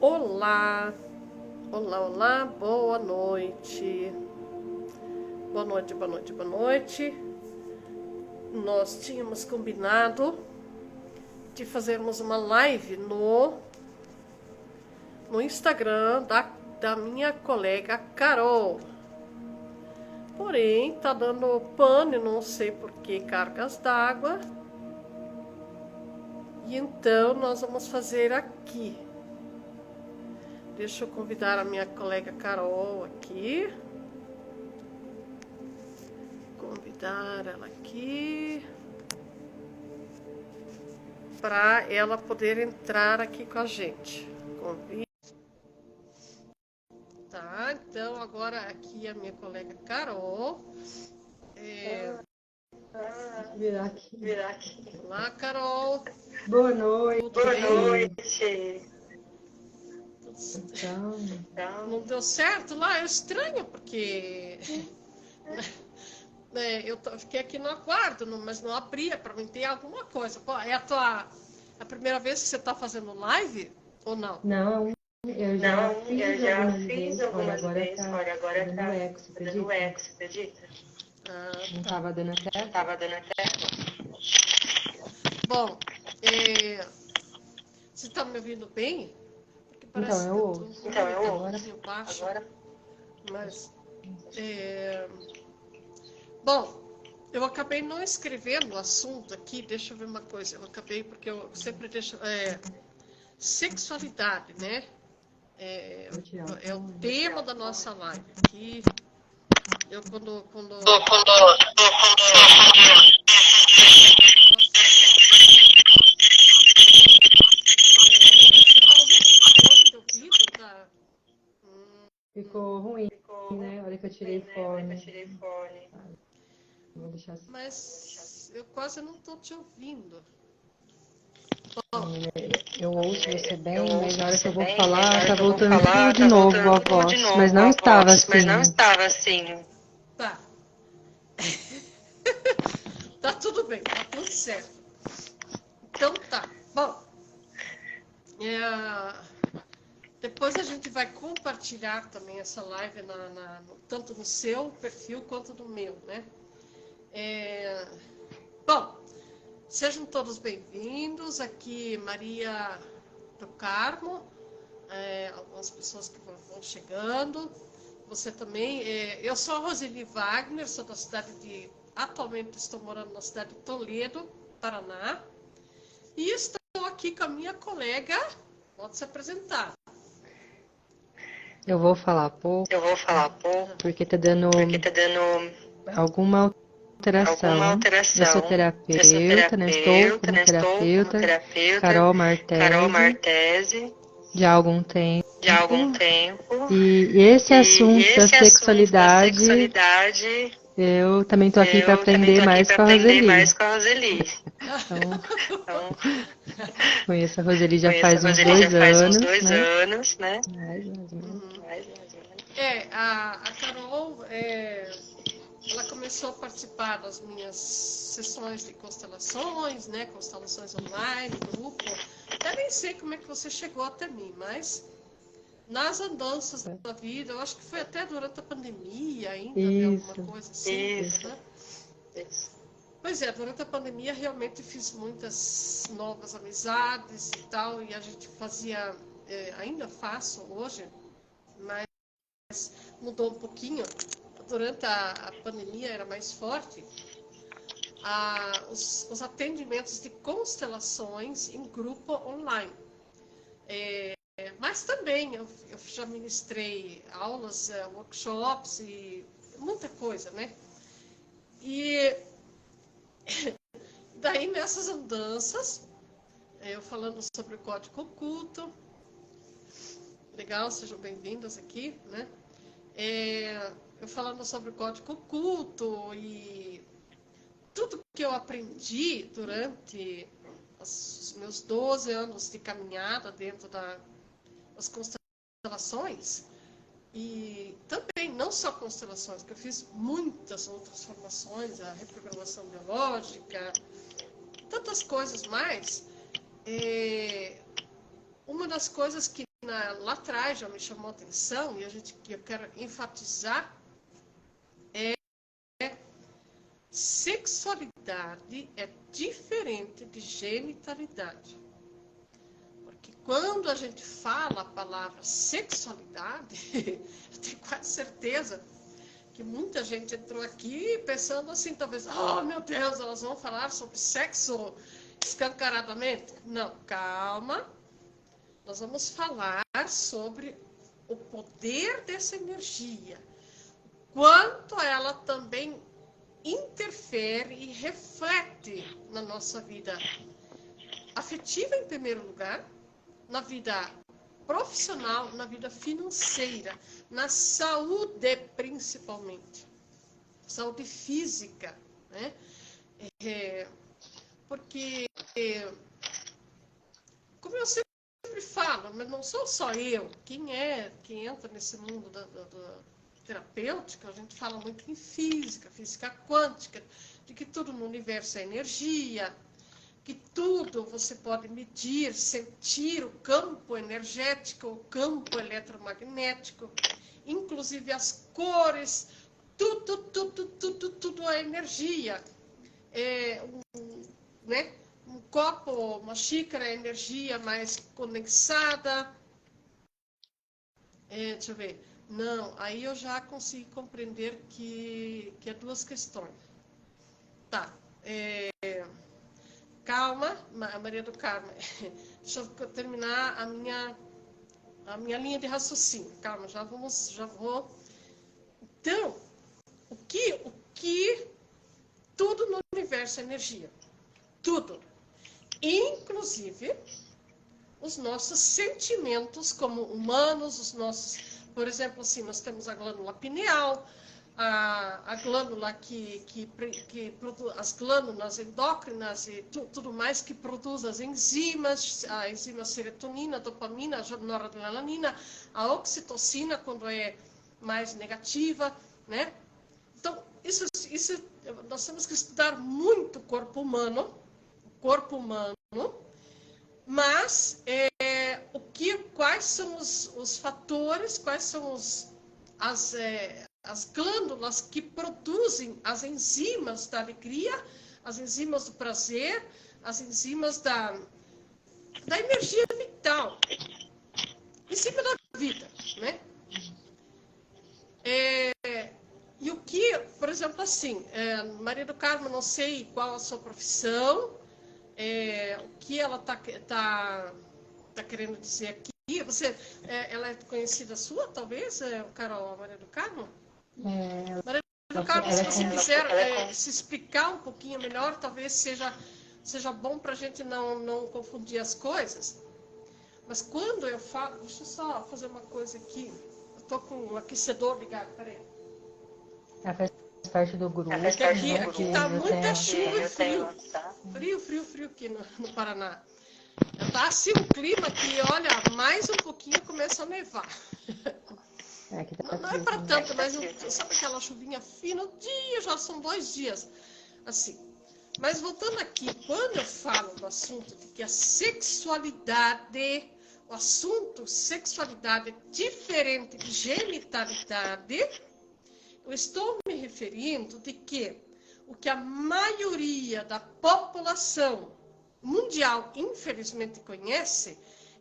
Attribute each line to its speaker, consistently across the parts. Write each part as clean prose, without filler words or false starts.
Speaker 1: Olá, olá, olá, boa noite. Boa noite, boa noite, boa noite. Nós tínhamos combinado de fazermos uma live no Instagram da minha colega Carol. Porém, tá dando pane, não sei por que cargas d'água. E então nós vamos fazer aqui. Deixa eu convidar a minha colega Carol aqui. Convidar ela aqui. Para ela poder entrar aqui com a gente. Convite. Tá, então agora aqui a minha colega Carol.
Speaker 2: Virar aqui.
Speaker 1: Olá, Carol.
Speaker 2: Boa noite.
Speaker 1: Tudo bem?
Speaker 3: noite.
Speaker 2: Então,
Speaker 1: Não deu certo lá? É estranho, porque eu fiquei aqui no aguardo, mas não abria para mim ter alguma coisa. Pô, é a primeira vez que você está fazendo live ou não?
Speaker 2: não, eu já fiz algumas
Speaker 3: Olha,
Speaker 2: vezes.
Speaker 3: agora tá
Speaker 2: Dando eco, você
Speaker 3: dando
Speaker 2: acredita?
Speaker 3: eco, você acredita?
Speaker 2: Não tava dando até.
Speaker 3: Tava dando até.
Speaker 1: Bom, você está me ouvindo bem? Porque
Speaker 2: Então, eu
Speaker 1: que
Speaker 2: ouço.
Speaker 1: tô um
Speaker 2: Agora-
Speaker 1: pouquinho baixo,
Speaker 3: Agora,
Speaker 1: mas bom, eu acabei não escrevendo o assunto aqui. Deixa eu ver uma coisa. Eu acabei porque eu sempre deixo sexualidade, né?
Speaker 2: Vou tirar
Speaker 1: É o
Speaker 2: fone.
Speaker 1: tema da nossa live aqui. Eu quando você tá usando fone de ouvido, tá?
Speaker 2: Ficou ruim, né? Olha que eu tirei fone.
Speaker 3: fone.
Speaker 2: Vou deixar assim.
Speaker 1: Mas eu quase não tô te ouvindo.
Speaker 2: Eu ouço você bem,
Speaker 3: Eu
Speaker 2: mas na hora que eu vou
Speaker 3: bem,
Speaker 2: falar,
Speaker 3: na hora
Speaker 2: tá
Speaker 3: que eu vou
Speaker 2: voltando
Speaker 3: falar,
Speaker 2: tudo de
Speaker 3: tá
Speaker 2: novo a
Speaker 3: voltando tudo
Speaker 2: voz.
Speaker 3: de novo
Speaker 2: Mas não
Speaker 3: a
Speaker 2: estava
Speaker 3: voz, mas
Speaker 2: assim.
Speaker 3: não estava assim.
Speaker 1: Tá. Tá tudo bem, tá tudo certo. Então tá. Bom, depois a gente vai compartilhar também essa live tanto no seu perfil quanto no meu, né? Bom, sejam todos bem-vindos. Aqui Maria do Carmo, algumas pessoas que vão chegando. Você também. Eu sou a Roseli Wagner, sou da cidade de. Atualmente estou morando na cidade de Toledo, Paraná. E estou aqui com a minha colega. Pode se apresentar.
Speaker 2: Eu vou falar pouco,
Speaker 3: Eu vou falar pouco,
Speaker 2: porque tá dando
Speaker 3: porque tá dando
Speaker 2: alguma alteração.
Speaker 3: alguma alteração.
Speaker 2: Eu sou terapeuta, né? Estou como terapeuta, Carol
Speaker 3: Carol
Speaker 2: Martese,
Speaker 3: Martese,
Speaker 2: já há algum tempo.
Speaker 3: de há algum tempo.
Speaker 2: E esse assunto da
Speaker 3: esse assunto da
Speaker 2: sexualidade,
Speaker 3: sexualidade,
Speaker 2: eu também estou aqui para
Speaker 3: eu também
Speaker 2: aprender
Speaker 3: tô aqui
Speaker 2: mais
Speaker 3: para
Speaker 2: com a
Speaker 3: aprender
Speaker 2: Roseli.
Speaker 3: mais com a Roseli.
Speaker 2: Então,
Speaker 3: Então,
Speaker 2: conheço a Roseli já
Speaker 3: conheço
Speaker 2: faz
Speaker 3: a
Speaker 2: uns
Speaker 3: Roseli
Speaker 2: 2
Speaker 3: já faz uns
Speaker 2: anos,
Speaker 3: 2
Speaker 2: né?
Speaker 3: anos, né?
Speaker 2: Mais ou menos.
Speaker 3: Mais ou menos.
Speaker 1: A Carol, ela começou a participar das minhas sessões de constelações, né? Constelações online, grupo. Até nem sei como é que você chegou até mim, mas nas andanças da vida, eu acho que foi até durante a pandemia ainda, né?
Speaker 2: Isso.
Speaker 1: Alguma coisa assim,
Speaker 3: Isso.
Speaker 1: né?
Speaker 3: Isso.
Speaker 1: Pois é, durante a pandemia realmente fiz muitas novas amizades e tal, e a gente fazia, ainda faço hoje, mas mudou um pouquinho. Durante a pandemia era mais forte. Os atendimentos de constelações em grupo online. Mas também eu já ministrei aulas, workshops e muita coisa, né? E daí nessas andanças, eu falando sobre o código oculto. Legal, sejam bem-vindas aqui, né? Eu falando sobre o código oculto e tudo que eu aprendi durante os meus 12 anos de caminhada dentro das constelações, e também não só constelações, que eu fiz muitas outras formações, a reprogramação biológica, tantas coisas mais. Uma das coisas que lá atrás já me chamou a atenção e que eu quero enfatizar é sexualidade é diferente de genitalidade. Porque quando a gente fala a palavra sexualidade, eu tenho quase certeza que muita gente entrou aqui pensando assim, talvez, oh meu Deus, elas vão falar sobre sexo escancaradamente. Não, calma. Nós vamos falar sobre o poder dessa energia, quanto ela também interfere e reflete na nossa vida afetiva em primeiro lugar, na vida profissional, na vida financeira, na saúde principalmente, saúde física, né? Porque, como eu sempre falo, mas não sou só eu, quem entra nesse mundo da terapêutica, a gente fala muito em física quântica, de que tudo no universo é energia, que tudo você pode medir, sentir o campo energético, o campo eletromagnético, inclusive as cores, tudo é energia. Né? Um copo, uma xícara é energia mais condensada. Deixa eu ver. Não, aí eu já consegui compreender que é duas questões. Tá. Calma, Maria do Carmo. Deixa eu terminar a minha linha de raciocínio. Calma, já vou. Então, o que tudo no universo é energia. Tudo. Inclusive os nossos sentimentos como humanos, os nossos, por exemplo, assim, nós temos a glândula pineal, a glândula que produz, as glândulas endócrinas e tudo mais que produz as enzimas, a enzima serotonina, a dopamina, a noradrenalina, a oxitocina quando é mais negativa, né? Então, isso nós temos que estudar muito o corpo humano, mas quais são os fatores, quais são as glândulas que produzem as enzimas da alegria, as enzimas do prazer, as enzimas da energia vital, em cima da vida, né? E o que, por exemplo, assim, Maria do Carmo, não sei qual a sua profissão, o que ela tá querendo dizer aqui. Ela é conhecida sua, talvez, Carol, Maria do Carmo? Maria do Carmo, se você quiser se explicar um pouquinho melhor, talvez seja bom para a gente não confundir as coisas. Mas quando eu falo... Deixa eu só fazer uma coisa aqui. Eu estou com o aquecedor ligado, peraí.
Speaker 2: Faz parte do grupo.
Speaker 1: Aqui está muita chuva e frio. Frio aqui no Paraná. Tá assim um clima que, olha, mais um pouquinho começa a nevar. Não é para tanto, mas sabe aquela chuvinha fina? Já são 2 dias. Assim. Mas voltando aqui, quando eu falo do assunto de que a sexualidade, o assunto sexualidade é diferente de genitalidade, eu estou me referindo de que o que a maioria da população mundial, infelizmente, conhece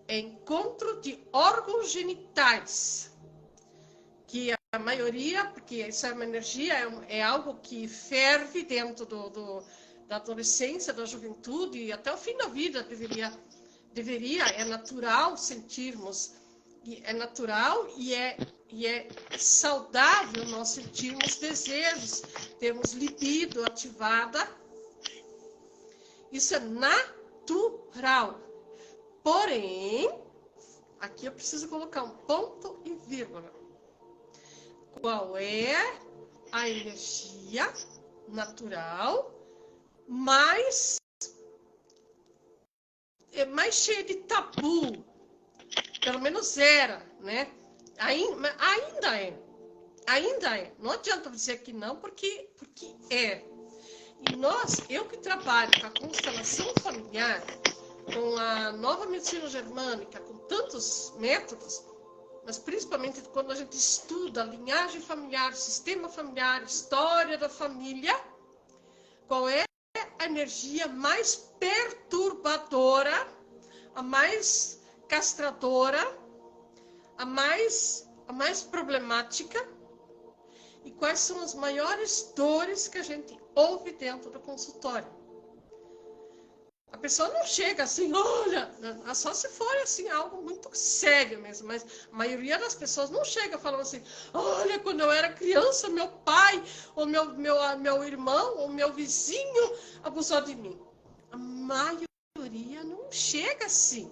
Speaker 1: é encontro de órgãos genitais. Que a maioria, porque isso é uma energia, é algo que ferve dentro da adolescência, da juventude e até o fim da vida é natural sentirmos, é natural e é saudável nós sentirmos desejos, termos libido ativada. Isso é natural. Porém, aqui eu preciso colocar um ponto e vírgula. Qual é a energia natural mais cheia de tabu? Pelo menos era, né? Ainda é. Não adianta dizer que não, porque é. E eu que trabalho com a constelação familiar, com a nova medicina germânica, com tantos métodos, mas principalmente quando a gente estuda a linhagem familiar, sistema familiar, história da família, qual é a energia mais perturbadora, a mais castradora, a mais problemática, e quais são as maiores dores que a gente ouve dentro do consultório. A pessoa não chega assim, olha, só se for assim, algo muito sério mesmo, mas a maioria das pessoas não chega falando assim, olha, quando eu era criança, meu pai, ou meu irmão, ou meu vizinho abusou de mim. A maioria não chega assim.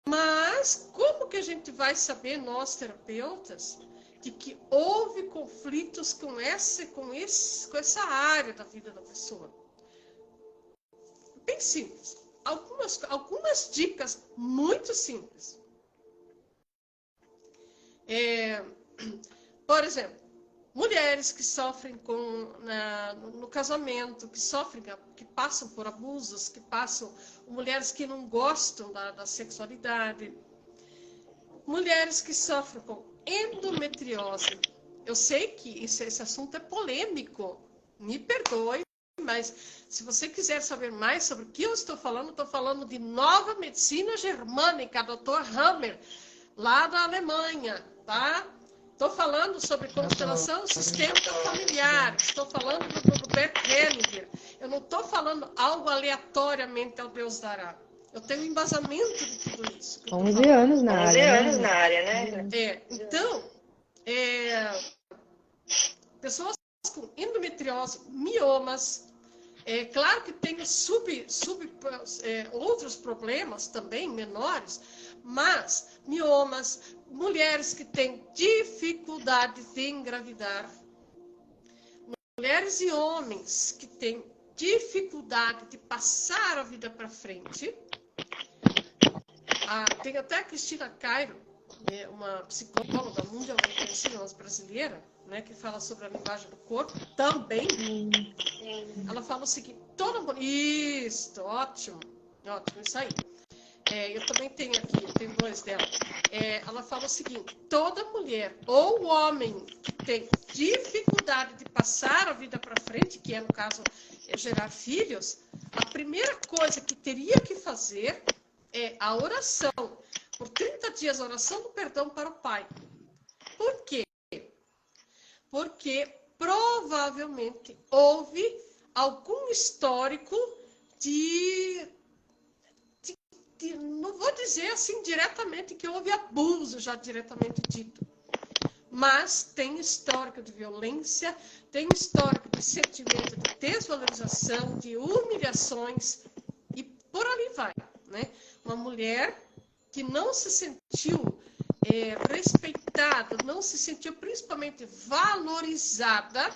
Speaker 1: Mas como que a gente vai saber, nós terapeutas, de que houve conflitos com essa área da vida da pessoa? Bem simples. Algumas dicas muito simples. Por exemplo, mulheres que sofrem no casamento, que passam por abusos, mulheres que não gostam da sexualidade, mulheres que sofrem com endometriose. Eu sei que esse assunto é polêmico, me perdoe, mas se você quiser saber mais sobre o que eu estou falando de nova medicina germânica, Dr. Hammer, lá da Alemanha, tá? Estou falando sobre constelação sistêmica familiar, estou falando do Bert Hellinger. Eu não estou falando algo aleatoriamente ao Deus dará. Eu tenho embasamento de tudo isso.
Speaker 2: 11 anos na área.
Speaker 3: 11 anos na área, né?
Speaker 1: Então, pessoas com endometriose, miomas, claro que tem outros problemas também menores, mas miomas, mulheres que têm dificuldade de engravidar, mulheres e homens que têm dificuldade de passar a vida para frente. Tem até a Cristina Cairo, uma psicóloga mundialmente conhecida, brasileira, né, que fala sobre a linguagem do corpo, também. Ela fala o seguinte, isso, ótimo, isso aí. Eu também tenho aqui, tenho 2 dela. Ela fala o seguinte, toda mulher ou homem que tem dificuldade de passar a vida para frente, que no caso gerar filhos, a primeira coisa que teria que fazer é a oração. Por 30 dias, a oração do perdão para o pai. Por quê? Porque provavelmente houve algum histórico não vou dizer assim diretamente que houve abuso já diretamente dito, mas tem histórico de violência, tem histórico de sentimento de desvalorização, de humilhações e por ali vai, né? Uma mulher que não se sentiu respeitada, não se sentiu principalmente valorizada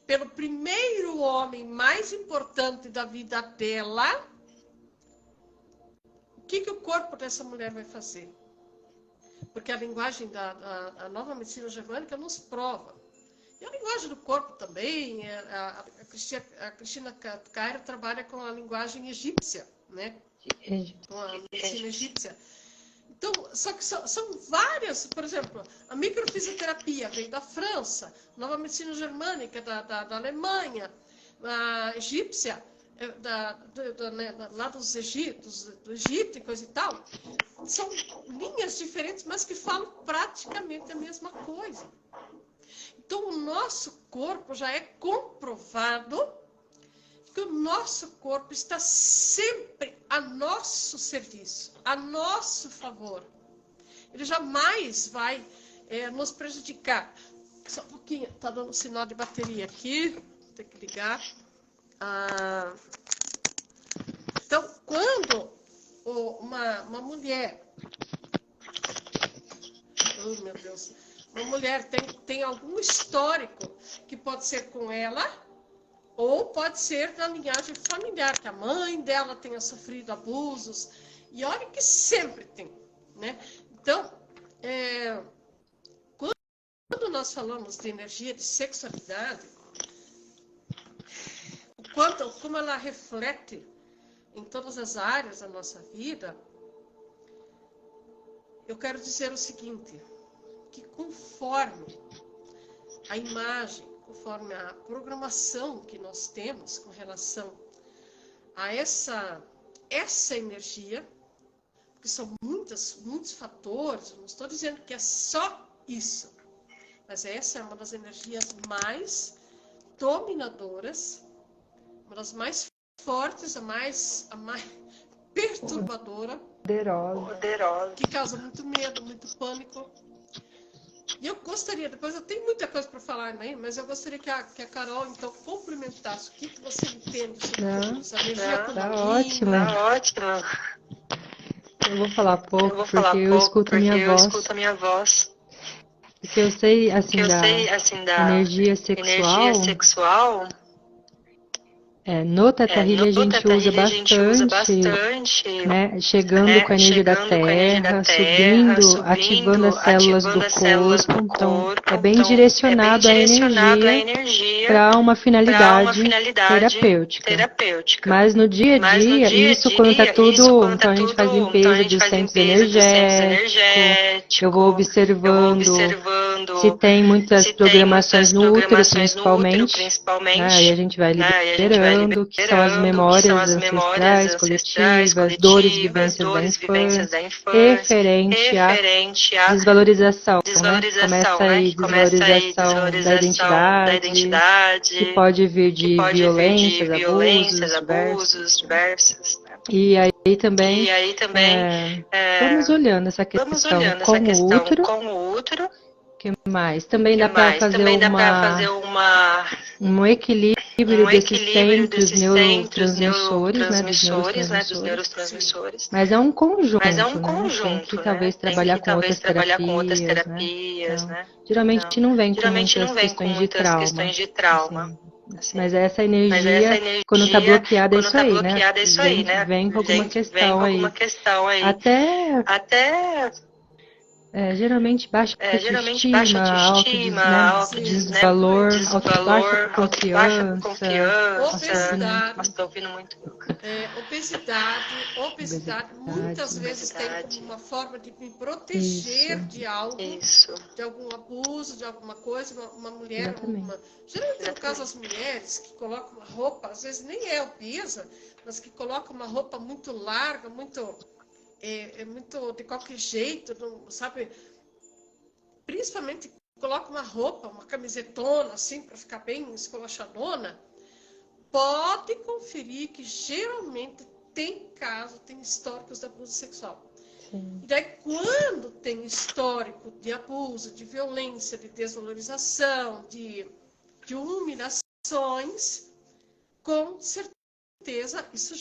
Speaker 1: pelo primeiro homem mais importante da vida dela, o que o corpo dessa mulher vai fazer? Porque a linguagem da nova medicina germânica nos prova. E a linguagem do corpo também, a Cristina Cairo trabalha com a linguagem egípcia, né? Com a medicina egípcia. Então, só que são várias, por exemplo, a microfisioterapia veio da França, a nova medicina germânica da Alemanha, a egípcia, lá do Egito e coisa e tal. São linhas diferentes, mas que falam praticamente a mesma coisa. Então, o nosso corpo já é comprovado que o nosso corpo está sempre a nosso serviço, a nosso favor. Ele jamais vai nos prejudicar. Só um pouquinho, está dando sinal de bateria aqui, tem que ligar. Então, quando uma mulher, oh meu Deus, uma mulher tem algum histórico que pode ser com ela, ou pode ser da linhagem familiar, que a mãe dela tenha sofrido abusos. E olha que sempre tem, né? Então, quando nós falamos de energia, de sexualidade, como ela reflete em todas as áreas da nossa vida, eu quero dizer o seguinte, que conforme a imagem, conforme a programação que nós temos com relação a essa energia, porque são muitos fatores, eu não estou dizendo que é só isso, mas essa é uma das energias mais dominadoras, uma das mais fortes, a mais perturbadora,
Speaker 3: Poderosa.
Speaker 1: que causa muito medo, muito pânico. E eu gostaria, depois eu tenho muita coisa para falar, né? Mas eu gostaria que a Carol, então, complementasse o que você entende sobre tudo isso. A energia
Speaker 2: Tá
Speaker 1: kundalini.
Speaker 2: ótimo.
Speaker 3: Tá ótimo.
Speaker 2: Eu vou falar pouco,
Speaker 3: Eu vou falar
Speaker 2: porque eu
Speaker 3: pouco,
Speaker 2: escuto a
Speaker 3: porque
Speaker 2: minha
Speaker 3: eu
Speaker 2: voz.
Speaker 3: escuto a minha voz.
Speaker 2: Porque eu sei,
Speaker 3: Que
Speaker 2: assim,
Speaker 3: eu
Speaker 2: da
Speaker 3: sei, assim, da
Speaker 2: energia sexual.
Speaker 3: energia sexual.
Speaker 2: No Teta Healing a
Speaker 3: No
Speaker 2: gente
Speaker 3: Teta
Speaker 2: usa
Speaker 3: Healing a gente usa
Speaker 2: bastante,
Speaker 3: bastante,
Speaker 2: né? Chegando com a energia da
Speaker 3: chegando com a energia da
Speaker 2: terra,
Speaker 3: terra,
Speaker 2: subindo, ativando as células do
Speaker 3: ativando as células
Speaker 2: corpo.
Speaker 3: do
Speaker 2: Então,
Speaker 3: corpo.
Speaker 2: é bem
Speaker 3: Então, é bem
Speaker 2: direcionado à
Speaker 3: direcionado à
Speaker 2: energia
Speaker 3: energia
Speaker 2: para uma
Speaker 3: para uma
Speaker 2: finalidade
Speaker 3: finalidade
Speaker 2: terapêutica.
Speaker 3: terapêutica.
Speaker 2: Mas no dia a
Speaker 3: Mas no
Speaker 2: dia,
Speaker 3: dia a
Speaker 2: isso quando tá
Speaker 3: dia,
Speaker 2: tudo, então a gente faz
Speaker 3: então a
Speaker 2: limpeza
Speaker 3: gente
Speaker 2: dos
Speaker 3: faz
Speaker 2: centros
Speaker 3: limpeza dos centros
Speaker 2: energéticos, eu vou
Speaker 3: energéticos, eu vou
Speaker 2: observando se
Speaker 3: observando
Speaker 2: tem muitas
Speaker 3: se tem
Speaker 2: programações
Speaker 3: muitas
Speaker 2: no útero,
Speaker 3: programações no útero,
Speaker 2: principalmente, né? E a
Speaker 3: principalmente,
Speaker 2: gente vai
Speaker 3: né? E a gente vai
Speaker 2: liberando, que são as
Speaker 3: liberando, que são
Speaker 2: memórias
Speaker 3: as memórias
Speaker 2: ancestrais,
Speaker 3: ancestrais,
Speaker 2: coletivas, dores,
Speaker 3: coletivas,
Speaker 2: vivências da
Speaker 3: dores, vivências
Speaker 2: infância,
Speaker 3: da infância,
Speaker 2: referente à
Speaker 3: referente à
Speaker 2: desvalorização, né? Começa
Speaker 3: desvalorização, né?
Speaker 2: aí
Speaker 3: Que começa aí
Speaker 2: desvalorização da
Speaker 3: desvalorização da
Speaker 2: identidade, que
Speaker 3: identidade,
Speaker 2: pode vir
Speaker 3: que
Speaker 2: de
Speaker 3: pode vir de
Speaker 2: violências,
Speaker 3: violências,
Speaker 2: abusos diversos.
Speaker 3: abusos diversos, né?
Speaker 2: E aí também
Speaker 3: E aí também
Speaker 2: vamos olhando essa
Speaker 3: vamos
Speaker 2: questão
Speaker 3: olhando essa
Speaker 2: com o
Speaker 3: questão
Speaker 2: útero.
Speaker 3: com o útero.
Speaker 2: Que mais? Também
Speaker 3: Que
Speaker 2: dá para
Speaker 3: mais?
Speaker 2: fazer
Speaker 3: Também dá para fazer
Speaker 2: um equilíbrio desses
Speaker 3: equilíbrio
Speaker 2: centros
Speaker 3: desses centros
Speaker 2: neurotransmissores, né, dos
Speaker 3: neurotransmissores, né, dos
Speaker 2: neurotransmissores.
Speaker 3: neurotransmissores.
Speaker 2: Mas é um
Speaker 3: Mas é um
Speaker 2: conjunto, né? Tem que
Speaker 3: conjunto, né?
Speaker 2: talvez
Speaker 3: Tem
Speaker 2: trabalhar
Speaker 3: que
Speaker 2: com outras
Speaker 3: talvez trabalhar com outras
Speaker 2: terapias, né?
Speaker 3: terapias,
Speaker 2: Então,
Speaker 3: né?
Speaker 2: geralmente
Speaker 3: Então,
Speaker 2: não vem com
Speaker 3: geralmente não
Speaker 2: muitas
Speaker 3: vem com
Speaker 2: questões de
Speaker 3: muitas
Speaker 2: trauma,
Speaker 3: questões de trauma,
Speaker 2: assim.
Speaker 3: assim.
Speaker 2: Mas essa
Speaker 3: Mas essa
Speaker 2: energia, quando tá
Speaker 3: energia,
Speaker 2: bloqueada, é
Speaker 3: quando
Speaker 2: isso
Speaker 3: está
Speaker 2: aí, né?
Speaker 3: bloqueada, é isso aí, né?
Speaker 2: Vem com alguma
Speaker 3: Vem
Speaker 2: questão
Speaker 3: com alguma
Speaker 2: aí.
Speaker 3: questão aí.
Speaker 2: Até
Speaker 3: Até
Speaker 2: geralmente baixa
Speaker 3: geralmente baixa
Speaker 2: autoestima,
Speaker 3: autoestima, né?
Speaker 2: desvalor, baixa
Speaker 3: Desvalor, baixa
Speaker 2: confiança. Nossa, tô
Speaker 3: confiança.
Speaker 2: ouvindo
Speaker 1: Obesidade.
Speaker 3: Nossa, tô ouvindo muito.
Speaker 1: Obesidade muitas vezes tem como uma forma de me proteger
Speaker 2: Isso.
Speaker 1: de algo,
Speaker 3: Isso.
Speaker 1: de algum abuso, de alguma coisa. Uma mulher,
Speaker 2: Exatamente.
Speaker 1: geralmente no caso as mulheres que colocam uma roupa, às vezes nem é obesa, mas que colocam uma roupa muito larga, muito de qualquer jeito, não, sabe? Principalmente coloca uma roupa, uma camisetona assim para ficar bem escolachadona. Pode conferir que geralmente tem históricos de abuso sexual.
Speaker 2: Sim.
Speaker 1: E daí, quando tem histórico de abuso, de violência, de desvalorização, de humilhações, com certeza isso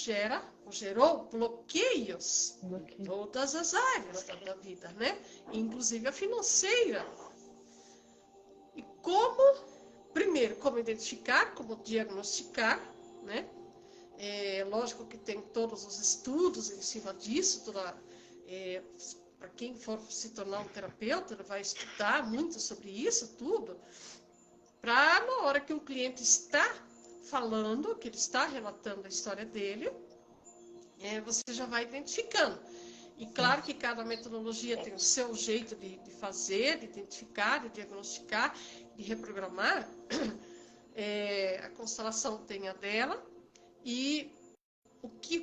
Speaker 1: gerou bloqueios em todas as áreas da vida, né? Inclusive a financeira. E primeiro, como identificar, como diagnosticar, né? Lógico que tem todos os estudos em cima disso, para quem for se tornar um terapeuta, ele vai estudar muito sobre isso tudo, para na hora que o cliente está falando, que ele está relatando a história dele, você já vai identificando. E claro que cada metodologia tem o seu jeito de fazer, de identificar, de diagnosticar, de reprogramar. A constelação tem a dela. E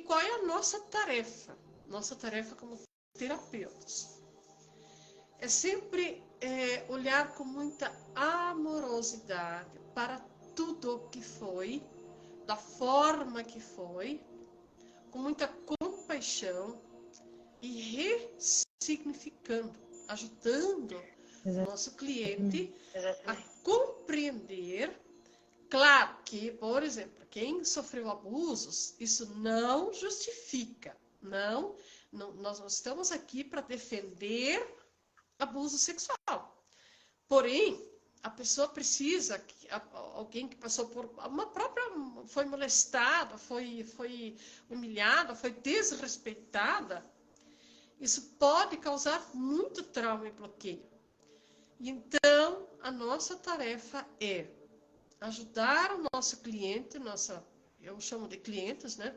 Speaker 1: qual é a nossa tarefa? Nossa tarefa como terapeutas é sempre olhar com muita amorosidade para tudo o que foi, da forma que foi, com muita compaixão e ressignificando, ajudando o nosso cliente a compreender. Claro que, por exemplo, quem sofreu abusos, isso não justifica. Não, nós não estamos aqui para defender abuso sexual. Porém, a pessoa precisa, alguém que passou por foi molestada, foi humilhada, foi desrespeitada, isso pode causar muito trauma e bloqueio. Então, a nossa tarefa é ajudar o nosso cliente, eu chamo de clientes, né?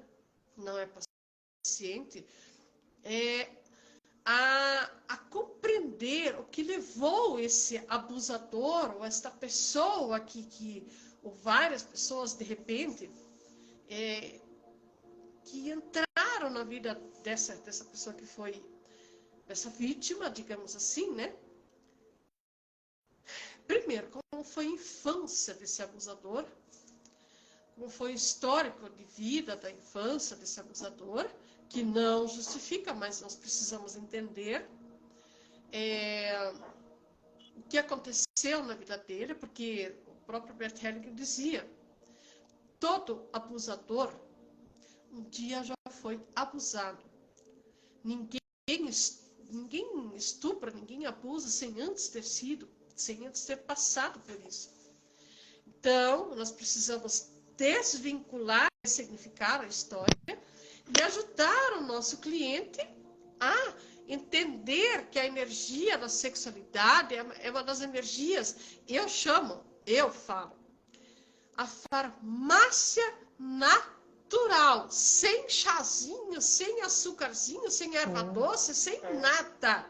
Speaker 1: Não é paciente a compreender o que levou esse abusador, ou esta pessoa ou várias pessoas, de repente, que entraram na vida dessa pessoa que foi essa vítima, digamos assim, né? Primeiro, como foi a infância desse abusador, como foi o histórico de vida da infância desse abusador, que não justifica, mas nós precisamos entender o que aconteceu na vida dele, porque o próprio Bert Hellinger dizia, todo abusador um dia já foi abusado. Ninguém estupra, ninguém abusa sem antes ter passado por isso. Então, nós precisamos desvincular, significar a história e ajudar o nosso cliente a entender que a energia da sexualidade é uma das energias, eu falo, a farmácia natural, sem chazinho, sem açúcarzinho, sem erva doce, sem nada.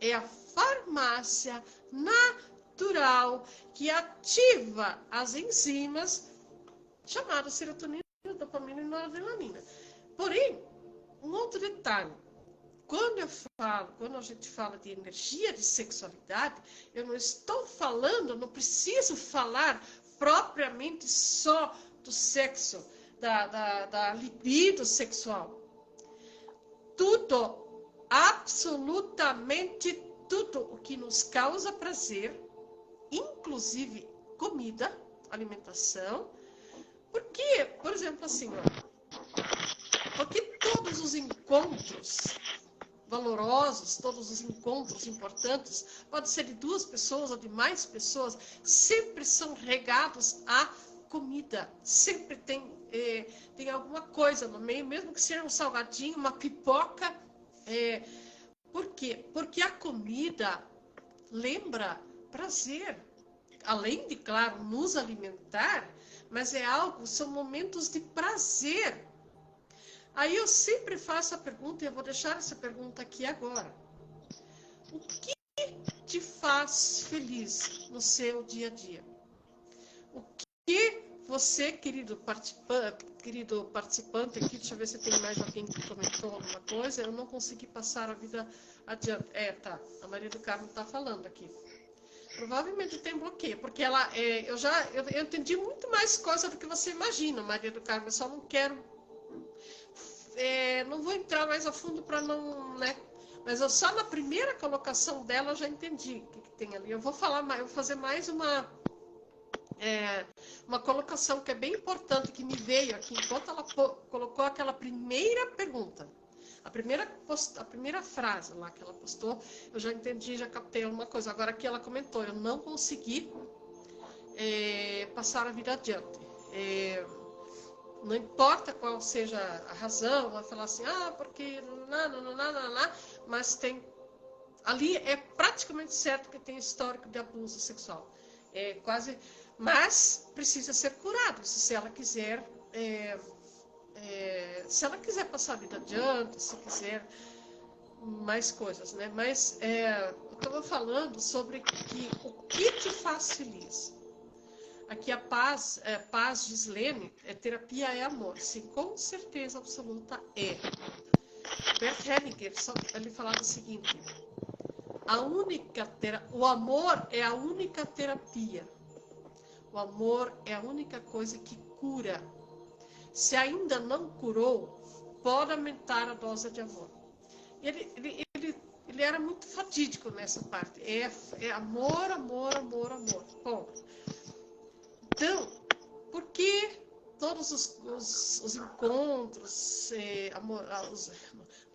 Speaker 1: É a farmácia natural que ativa as enzimas chamadas serotonina, dopamina e noradrenalina. Porém, um outro detalhe. Quando a gente fala de energia de sexualidade, eu não preciso falar propriamente só do sexo, da libido sexual. Tudo, absolutamente tudo o que nos causa prazer, inclusive comida, alimentação. Porque, por exemplo, assim, porque todos os encontros valorosos, todos os encontros importantes, pode ser de 2 pessoas ou de mais pessoas, sempre são regados a comida. Sempre tem alguma coisa no meio, mesmo que seja um salgadinho, uma pipoca. Por quê? Porque a comida lembra prazer. Além de, claro, nos alimentar, mas são momentos de prazer. Aí eu sempre faço a pergunta, e eu vou deixar essa pergunta aqui agora. O que te faz feliz no seu dia a dia? O que você, querido participante aqui, deixa eu ver se tem mais alguém que comentou alguma coisa, eu não consegui passar a vida adiante. Tá, a Maria do Carmo está falando aqui. Provavelmente tem bloqueio, porque eu entendi muito mais coisa do que você imagina, Maria do Carmo, eu só não quero... não vou entrar mais a fundo para não, né? Mas só na primeira colocação dela eu já entendi o que tem ali. Eu vou fazer mais uma colocação que é bem importante, que me veio aqui, enquanto ela colocou aquela primeira pergunta. A primeira frase lá que ela postou, eu já entendi, já captei alguma coisa. Agora aqui ela comentou, eu não consegui passar a vida adiante. Não importa qual seja a razão, vai falar assim, porque mas tem... Ali é praticamente certo que tem histórico de abuso sexual. Mas precisa ser curado, se ela quiser... se ela quiser passar a vida adiante, se quiser mais coisas, né? Mas eu estava falando sobre o que te faz feliz. Aqui a Paz Gislene, terapia é amor. Sim, com certeza absoluta é. Bert Hellinger, ele falava o seguinte, o amor é a única terapia. O amor é a única coisa que cura. Se ainda não curou, pode aumentar a dose de amor. Ele era muito fatídico nessa parte. É amor, amor, amor, amor. Ponto. Então, por que todos os encontros,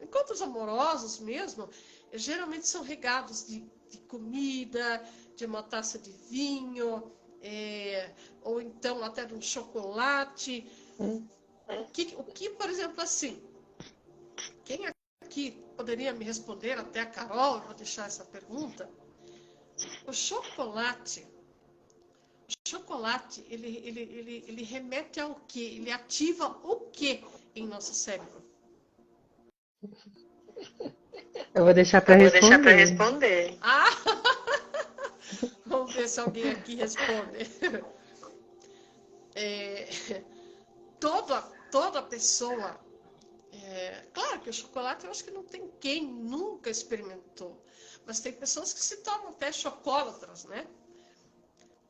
Speaker 1: encontros amorosos mesmo, geralmente são regados de comida, de uma taça de vinho, ou então até de um chocolate. O que, por exemplo, assim, quem aqui poderia me responder, até a Carol, eu vou deixar essa pergunta. O chocolate, ele remete ao quê? Ele ativa o quê em nosso cérebro?
Speaker 2: Eu vou deixar para
Speaker 3: Vou deixar para
Speaker 2: responder.
Speaker 3: responder.
Speaker 1: Ah! Vamos ver se alguém aqui responde. É, toda pessoa... claro que o chocolate eu acho que não tem quem nunca experimentou. Mas tem pessoas que se tornam até chocolatras, né?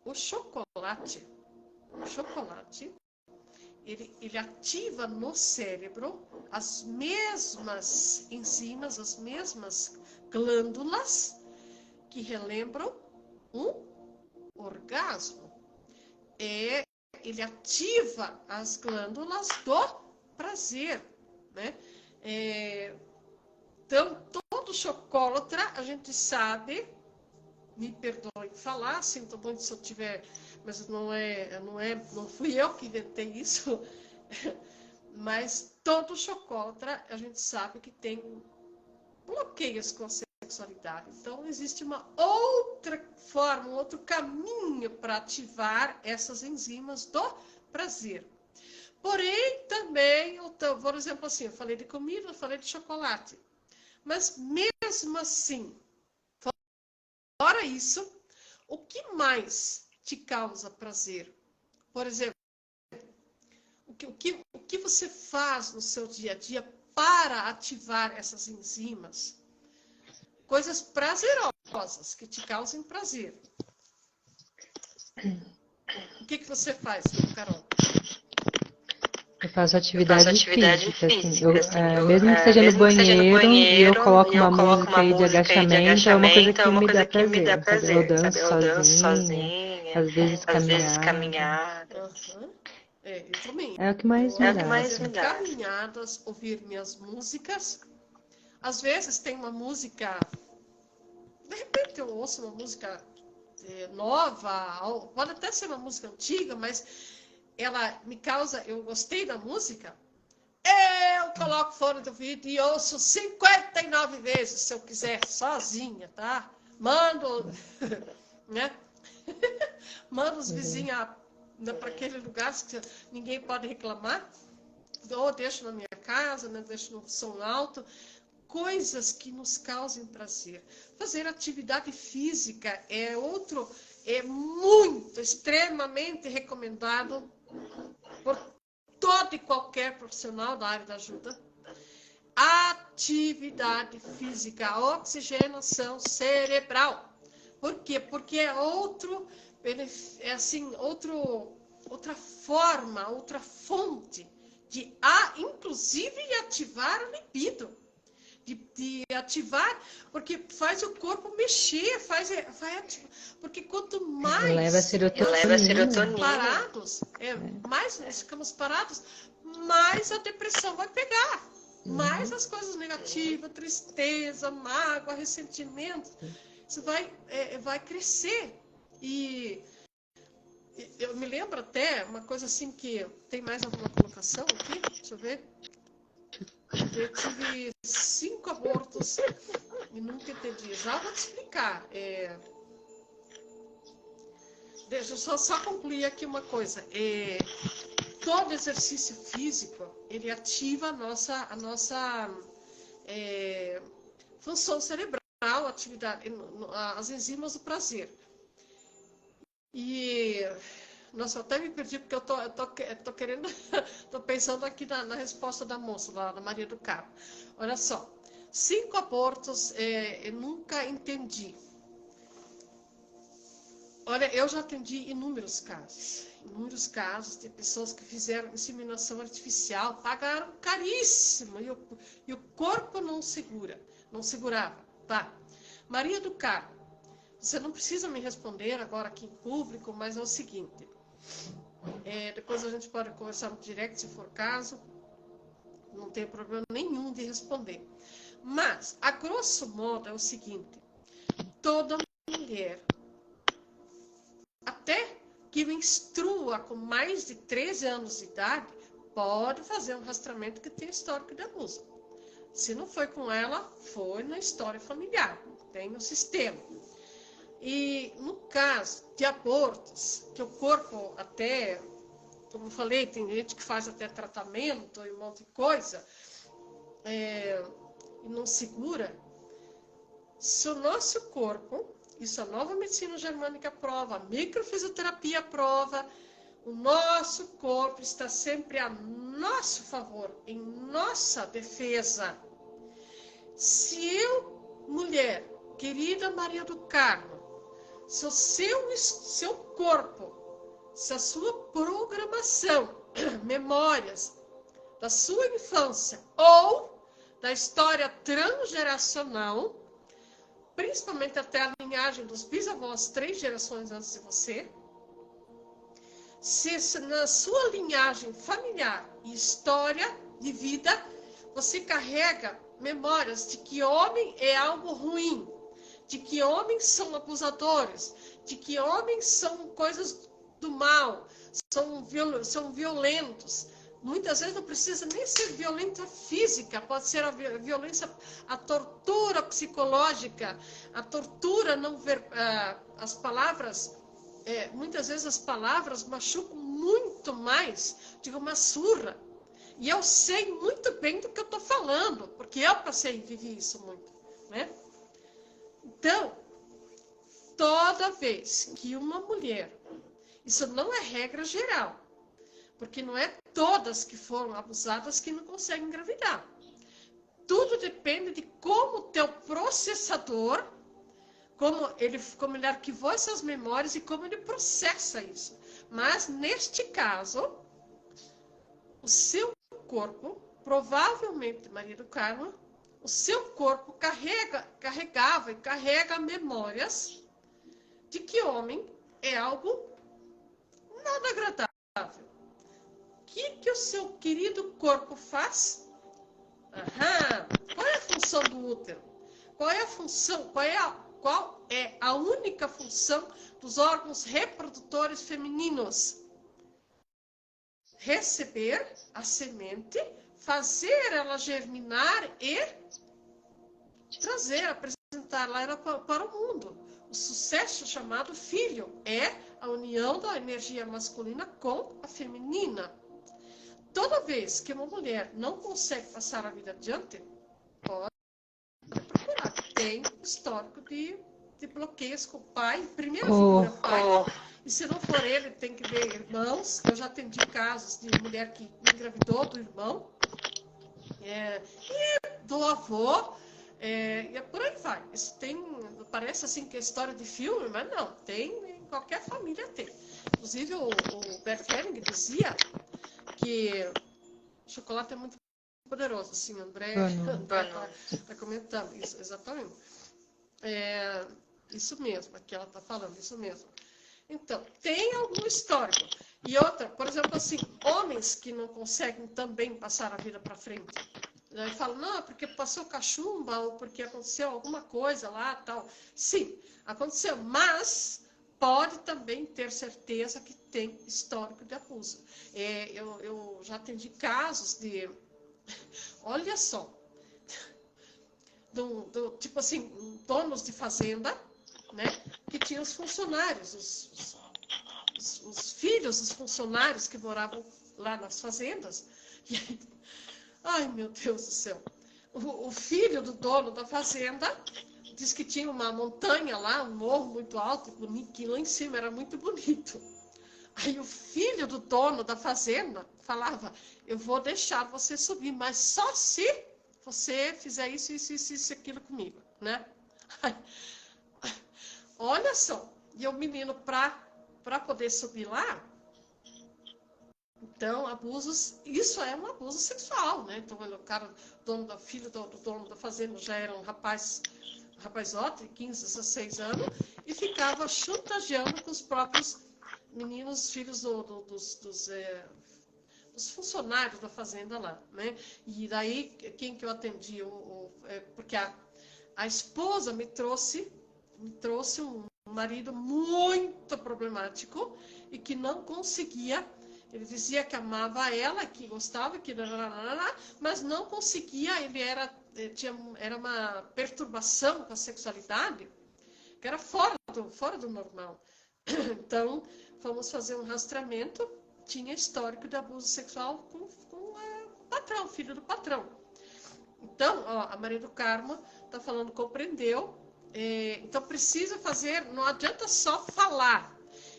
Speaker 1: O chocolate, ele ativa no cérebro as mesmas enzimas, as mesmas glândulas que relembram um orgasmo. Ele ativa as glândulas do prazer, né? Então, todo chocolatra, a gente sabe, me perdoem falar, sinto muito se eu tiver, mas não fui eu que inventei isso, mas todo chocolatra, a gente sabe que tem bloqueios com a sexualidade. Então, existe uma outra forma, um outro caminho para ativar essas enzimas do prazer. Porém, também, por exemplo, assim, eu falei de comida, eu falei de chocolate. Mas mesmo assim, fora isso, o que mais te causa prazer? Por exemplo, o que você faz no seu dia a dia para ativar essas enzimas? Coisas prazerosas, que te causem prazer. O que você faz, Carol?
Speaker 2: Eu faço atividade física,
Speaker 3: assim.
Speaker 2: Mesmo que seja no banheiro e eu coloco uma música aí de agachamento, é uma coisa que me dá prazer, sabe? Eu danço sozinha, às vezes caminhada.
Speaker 1: Eu também.
Speaker 2: É o que mais me dá.
Speaker 1: Fazer caminhadas, ouvir minhas músicas. Às vezes tem uma música, de repente eu ouço uma música nova, pode até ser uma música antiga, mas ela me causa, eu gostei da música, eu coloco fone do ouvido e ouço 59 vezes, se eu quiser, sozinha, tá? Mando, né? Mando os vizinhos para aquele lugar que ninguém pode reclamar, ou deixo na minha casa, né? Deixo no som alto. Coisas que nos causem prazer. Fazer atividade física é muito, extremamente recomendado por todo e qualquer profissional da área da ajuda. Atividade física, oxigenação cerebral. Por quê? Porque é outra forma, outra fonte de inclusive ativar a libido. De ativar, porque faz o corpo mexer, porque quanto mais
Speaker 2: leva serotonina.
Speaker 1: parados, mais nós ficamos parados, mais a depressão vai pegar, mais as coisas negativas, tristeza, mágoa, ressentimento, isso vai crescer. E eu me lembro até uma coisa assim que tem mais alguma colocação aqui, deixa eu ver. Eu tive 5 abortos e nunca entendi. Já vou te explicar. Deixa eu só concluir aqui uma coisa. Todo exercício físico, ele ativa a nossa função cerebral, as enzimas do prazer. E... Nossa, eu até me perdi, porque eu tô querendo... Tô pensando aqui na resposta da moça, da Maria do Carmo. Olha só. 5 abortos, eu nunca entendi. Olha, eu já atendi inúmeros casos de pessoas que fizeram inseminação artificial, pagaram caríssimo, e o corpo não segurava, tá? Maria do Carmo, você não precisa me responder agora aqui em público, mas é o seguinte, depois a gente pode conversar no direct, se for caso, não tem problema nenhum de responder. Mas, a grosso modo, é o seguinte, toda mulher, até que menstrua com mais de 13 anos de idade, pode fazer um rastreamento que tem histórico de abuso. Se não foi com ela, foi na história familiar, tem no sistema. E no caso de abortos, que o corpo até, como eu falei, tem gente que faz até tratamento e um monte de coisa, e não segura, se o nosso corpo, isso a nova medicina germânica prova, a microfisioterapia prova, o nosso corpo está sempre a nosso favor, em nossa defesa. Se eu, mulher, querida Maria do Carmo, se o seu corpo, se a sua programação, memórias da sua infância ou da história transgeracional, principalmente até a linhagem dos bisavós 3 gerações antes de você, se na sua linhagem familiar e história de vida, você carrega memórias de que homem é algo ruim, de que homens são abusadores, de que homens são coisas do mal, são violentos. Muitas vezes não precisa nem ser violência física, pode ser a violência, a tortura psicológica, a tortura não as palavras, muitas vezes as palavras machucam muito mais de uma surra. E eu sei muito bem do que eu estou falando, porque eu passei e vivi isso muito, né? Então, toda vez que uma mulher, isso não é regra geral, porque não é todas que foram abusadas que não conseguem engravidar. Tudo depende de como o teu processador, como ele arquivou essas memórias e como ele processa isso. Mas, neste caso, o seu corpo, provavelmente, Maria do Carmo, o seu corpo carregava e carrega memórias de que homem é algo nada agradável. O que o seu querido corpo faz? Qual é a função do útero? Qual é a função? Qual é a única função dos órgãos reprodutores femininos? Receber a semente, fazer ela germinar e apresentá-la para o mundo. O sucesso chamado filho é a união da energia masculina com a feminina. Toda vez que uma mulher não consegue passar a vida adiante, pode procurar. Tem histórico de bloqueios com o pai, primeira figura pai. E se não for ele, tem que ver irmãos. Eu já atendi casos de mulher que engravidou do irmão, e do avô, e por aí vai. Isso parece assim que é história de filme, mas não, tem, em qualquer família tem. Inclusive o Bert Helling dizia que o chocolate é muito poderoso, assim, André está comentando, isso, exatamente. Isso mesmo, aqui ela está falando, isso mesmo. Então, tem algum histórico. E outra, por exemplo, assim, homens que não conseguem também passar a vida para frente. Aí falam, não, porque passou cachumba, ou porque aconteceu alguma coisa lá, tal. Sim, aconteceu, mas pode também ter certeza que tem histórico de abuso. Eu já atendi casos de, olha só, tipo assim, donos de fazenda, né, que tinham os funcionários, os filhos dos funcionários que moravam lá nas fazendas. E aí, ai, meu Deus do céu. O filho do dono da fazenda disse que tinha uma montanha lá, um morro muito alto, bonito, que lá em cima era muito bonito. Aí o filho do dono da fazenda falava, eu vou deixar você subir, mas só se você fizer isso, aquilo comigo, né? Olha só, e o menino, para poder subir lá, então, abusos, isso é um abuso sexual, né? Então, o cara, filho do dono da fazenda, já era um rapazote, de 15, 16 anos, e ficava chantageando com os próprios meninos, filhos dos funcionários da fazenda lá, né? E daí, quem que eu atendi? Porque a esposa me trouxe um marido muito problemático e que não conseguia. Ele dizia que amava ela, que gostava, mas não conseguia. Ele era uma perturbação com a sexualidade que era fora do normal. Então, fomos fazer um rastreamento. Tinha histórico de abuso sexual com o patrão, filho do patrão. Então, ó, a Maria do Carmo está falando, compreendeu. Então, precisa fazer, não adianta só falar.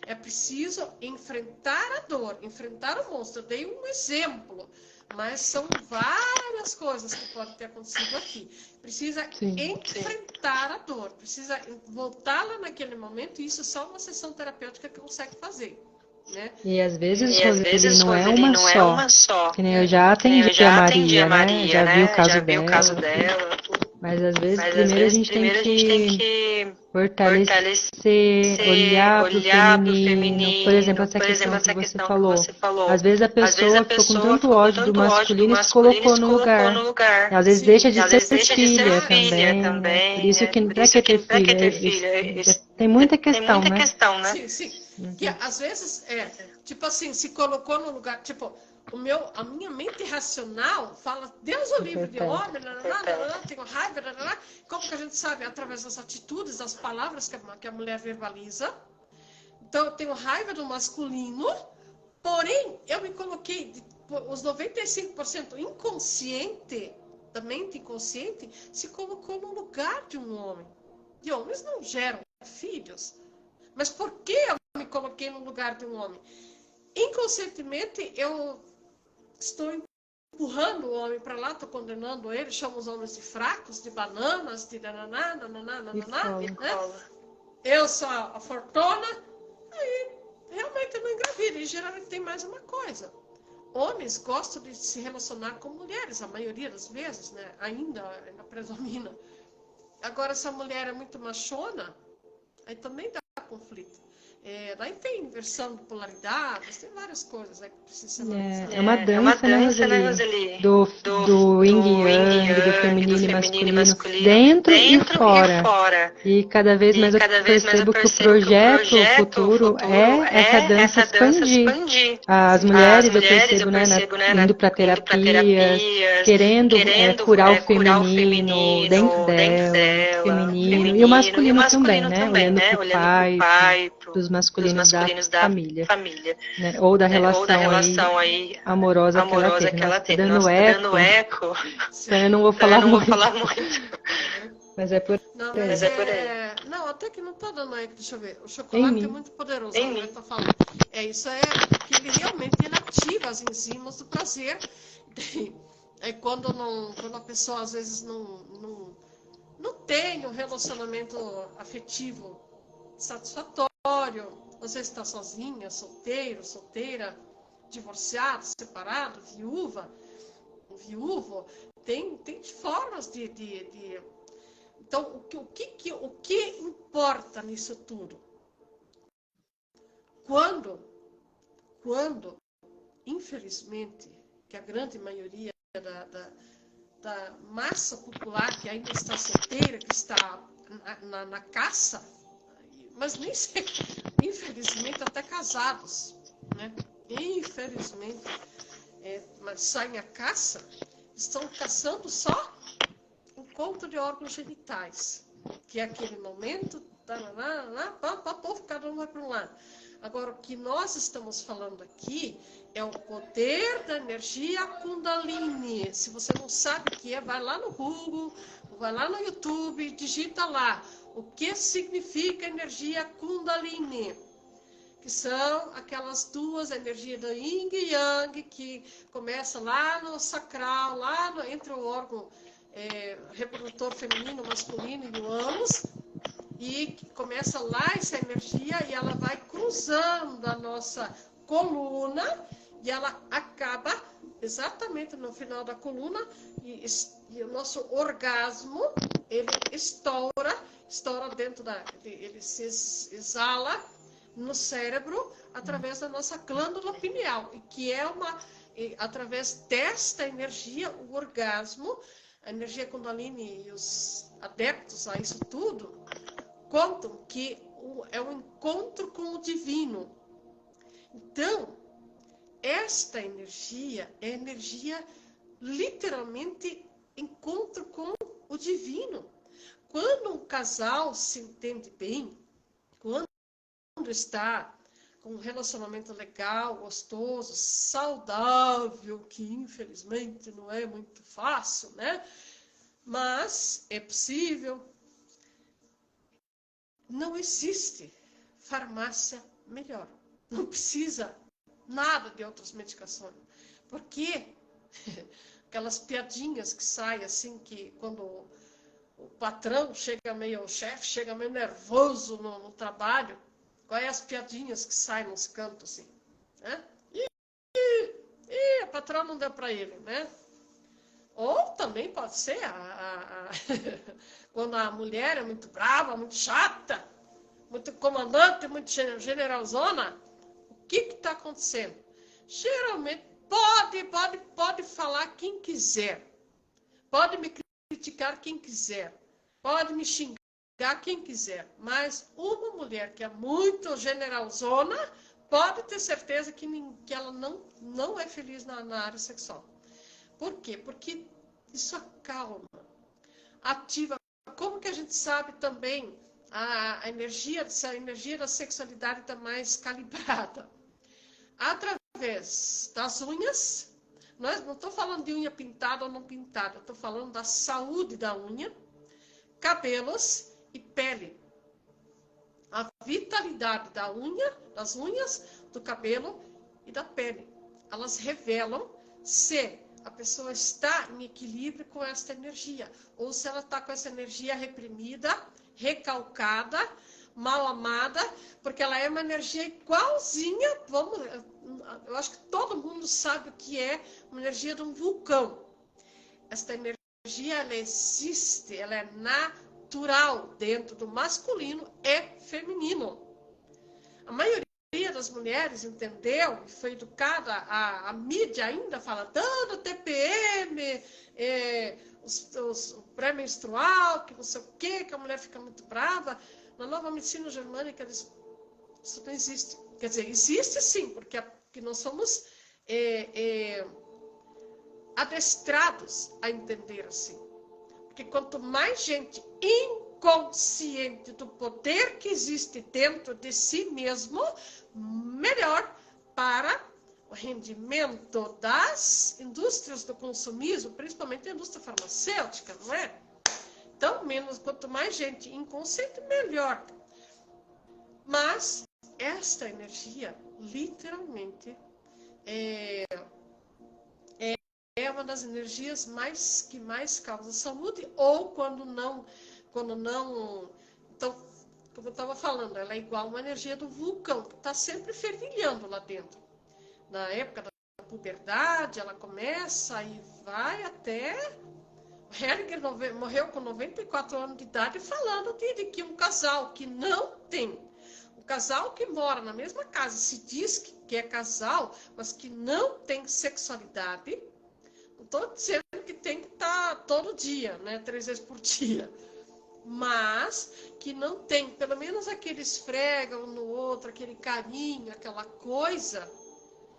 Speaker 1: É preciso enfrentar a dor, enfrentar o monstro. Eu dei um exemplo, mas são várias coisas que podem ter acontecido aqui. Precisa enfrentar a dor, precisa voltar lá naquele momento, e isso só uma sessão terapêutica que consegue fazer. Né?
Speaker 2: E às vezes, Roseli, não é uma só. Que nem eu já atendi a Maria, né? Já vi o caso dela. Mas às vezes, primeiro a gente tem que fortalecer, olhar para o feminino. Por exemplo, essa questão que você falou. Às vezes a pessoa ficou com tanto ódio do masculino e se colocou no lugar. E às vezes deixa de ser filha também. Né? Por isso que pra que ter filha? Tem muita questão, né?
Speaker 1: Sim. Que às vezes tipo assim, se colocou no lugar, tipo, a minha mente racional fala, Deus o livre de homem, tenho raiva, como que a gente sabe? Através das atitudes, das palavras que a mulher verbaliza. Então, eu tenho raiva do masculino, porém, eu me coloquei, os 95% inconsciente, da mente inconsciente, se colocou no lugar de um homem. E homens não geram filhos. Mas por que eu me coloquei no lugar de um homem? Inconscientemente, eu estou empurrando o homem para lá, estou condenando ele, chamo os homens de fracos, de bananas, de nananá, né? Eu sou a fortuna, aí realmente não engravida, e geralmente tem mais uma coisa. Homens gostam de se relacionar com mulheres, a maioria das vezes, né? Ainda predomina. Agora, se a mulher é muito machona, aí também dá conflito. Daí tem inversão de polaridades, tem várias coisas que precisam ser analisadas.
Speaker 2: É uma dança, né, Roseli? Do yin e yang, do feminino e masculino, dentro e fora. E cada vez mais eu percebo que o projeto futuro é essa dança expandir. As mulheres, eu percebo, né, indo para terapias, querendo curar o feminino dentro dela, feminino, e o masculino também, né? Olhando para o pai, dos masculinos da família, né? Ou da relação aí amorosa que ela teve. Nossa, dando eco. Então eu não vou falar muito. Mas é por aí.
Speaker 1: Não, até que não tá dando eco, deixa eu ver. O chocolate é muito poderoso, a mulher tá falando. Isso porque ele realmente ativa as enzimas do prazer. Quando a pessoa às vezes não tem um relacionamento afetivo satisfatório, você está sozinha, solteiro, solteira, divorciado, separado, viúvo, tem formas de... Então, o que importa nisso tudo? Quando, infelizmente, que a grande maioria da massa popular que ainda está solteira, que está na caça, mas nem sei, infelizmente até casados, né? Infelizmente, mas saem à caça, estão caçando só encontro de órgãos genitais, que é aquele momento, cada um vai para um lado. Agora, o que nós estamos falando aqui é o poder da energia Kundalini. Se você não sabe o que vai lá no Google, vai lá no YouTube, digita lá o que significa energia Kundalini, que são aquelas duas energias do Yin e Yang, que começa lá no sacral, entre o órgão reprodutor feminino, masculino e o ânus, e começa lá essa energia e ela vai cruzando a nossa coluna e ela acaba exatamente no final da coluna e o nosso orgasmo, ele estoura dentro ele se exala no cérebro através da nossa glândula pineal, e que através desta energia, o orgasmo, a energia Kundalini e os adeptos a isso tudo contam que é um encontro com o divino. Então, esta energia é energia literalmente encontro com o divino. Quando um casal se entende bem, quando está com um relacionamento legal, gostoso, saudável, que infelizmente não é muito fácil, né? Mas é possível. Não existe farmácia melhor. Não precisa nada de outras medicações. Porque aquelas piadinhas que saem assim, que quando o patrão chega meio, o chefe chega meio nervoso no trabalho, quais as piadinhas que saem nos cantos assim, né? A patrão não deu para ele, né? Ou também pode ser quando a mulher é muito brava, muito chata, muito comandante, muito generalzona, o que está acontecendo? Geralmente, pode falar quem quiser, pode me criticar quem quiser, pode me xingar quem quiser, mas uma mulher que é muito generalzona, pode ter certeza que ela não é feliz na área sexual. Por quê? Porque isso acalma, ativa. Como que a gente sabe também a energia da sexualidade está mais calibrada? Através das unhas. Não estou falando de unha pintada ou não pintada, estou falando da saúde da unha, cabelos e pele. A vitalidade das unhas, do cabelo e da pele. Elas revelam se a pessoa está em equilíbrio com esta energia, ou se ela está com essa energia reprimida, recalcada, mal amada, porque ela é uma energia igualzinha, eu acho que todo mundo sabe o que é uma energia de um vulcão. Esta energia, ela existe, ela é natural dentro do masculino e feminino. A maioria das mulheres entendeu e foi educada, a mídia ainda fala tanto TPM, o pré-menstrual, que não sei o quê, que a mulher fica muito brava. Na nova medicina germânica, isso não existe. Quer dizer, existe sim, porque nós somos adestrados a entender assim. Porque quanto mais gente inconsciente do poder que existe dentro de si mesmo, melhor para o rendimento das indústrias do consumismo, principalmente a indústria farmacêutica, não é? Então, quanto mais gente inconsciente, melhor. Mas esta energia, literalmente, é uma das energias que mais causa saúde, ou quando não, então, como eu estava falando, ela é igual a uma energia do vulcão, que está sempre fervilhando lá dentro. Na época da puberdade, ela começa e vai até... Hellinger morreu com 94 anos de idade falando de que um casal que não tem, um casal que mora na mesma casa, se diz que é casal, mas que não tem sexualidade, não estou dizendo que tem que estar todo dia, né, 3 vezes por dia, mas que não tem, pelo menos aquele esfrega um no outro, aquele carinho, aquela coisa,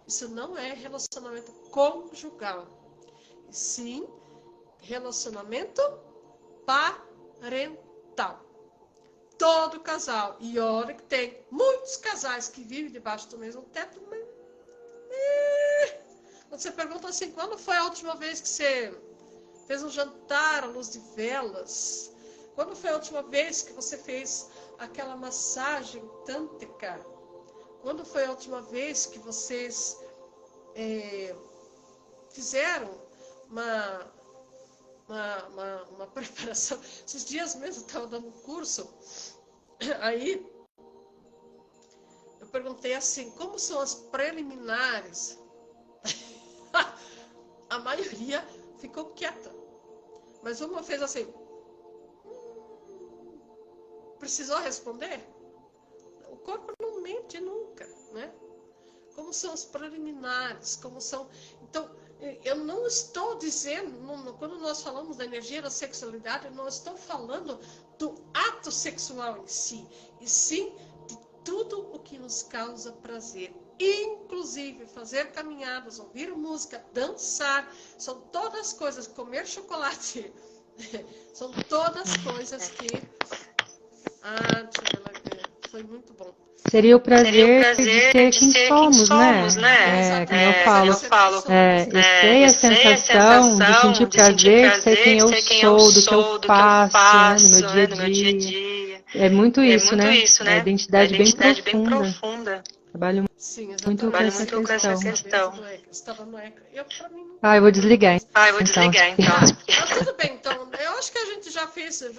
Speaker 1: isso não é relacionamento conjugal, e sim relacionamento parental. Todo casal, e olha que tem muitos casais que vivem debaixo do mesmo teto, mas... Quando você pergunta assim, quando foi a última vez que você fez um jantar à luz de velas? Quando foi a última vez que você fez aquela massagem tântrica? Quando foi a última vez que vocês fizeram uma preparação? Esses dias mesmo eu estava dando um curso, aí eu perguntei assim, como são as preliminares? A maioria ficou quieta, mas uma fez assim, precisou responder? O corpo não mente nunca, né? Como são os preliminares, como são... Então, eu não estou dizendo, quando nós falamos da energia da sexualidade, eu não estou falando do ato sexual em si, e sim de tudo o que nos causa prazer. Inclusive fazer caminhadas, ouvir música, dançar, são todas coisas, comer chocolate, são todas coisas que... deixa eu ver lá, Foi muito bom.
Speaker 2: Seria o prazer de ser quem somos, né? Como eu falo, eu sei a sensação de sentir prazer de ser quem eu sou, do que eu faço, né, no meu dia a dia. É muito isso, né? É a identidade bem profunda. Trabalho muito com essa questão.
Speaker 1: Estava no ECA.
Speaker 2: Eu vou desligar,
Speaker 1: então. Tudo bem, então. Eu acho que a gente já fez um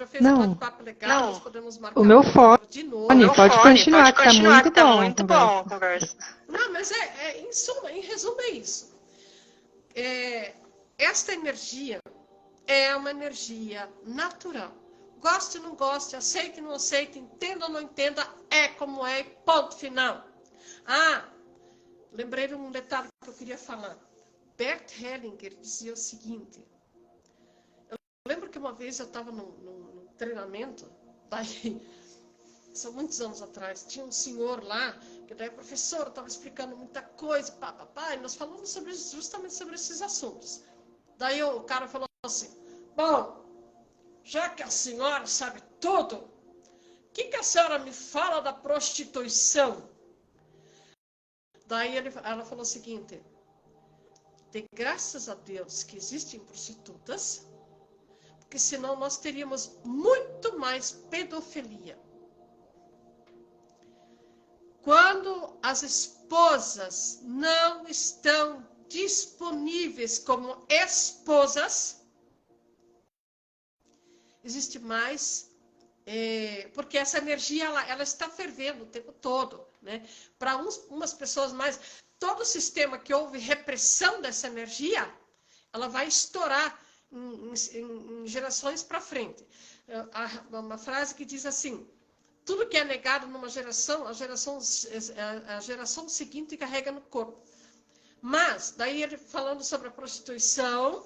Speaker 1: bate-papo legal. Nós podemos marcar
Speaker 2: o meu fone
Speaker 1: de novo.
Speaker 2: Pode continuar, que tá muito bom a conversa.
Speaker 1: Não, mas em resumo é isso. Esta energia é uma energia natural. Goste ou não goste, aceite ou não aceite, entenda ou não entenda, é como é, ponto final. Lembrei de um detalhe que eu queria falar. Bert Hellinger dizia o seguinte. Eu lembro que uma vez eu estava num treinamento, daí, são muitos anos atrás, tinha um senhor lá, que daí o professor estava explicando muita coisa, e nós falamos justamente sobre esses assuntos. Daí o cara falou assim, bom, já que a senhora sabe tudo, o que a senhora me fala da prostituição? Daí ela falou o seguinte, dê graças a Deus que existem prostitutas, porque senão nós teríamos muito mais pedofilia. Quando as esposas não estão disponíveis como esposas, existe mais, porque essa energia ela está fervendo o tempo todo, né? Para umas pessoas mais, todo o sistema que houve repressão dessa energia, ela vai estourar em gerações para frente. Uma frase que diz assim, tudo que é negado numa geração, a geração seguinte carrega no corpo. Mas, daí ele falando sobre a prostituição,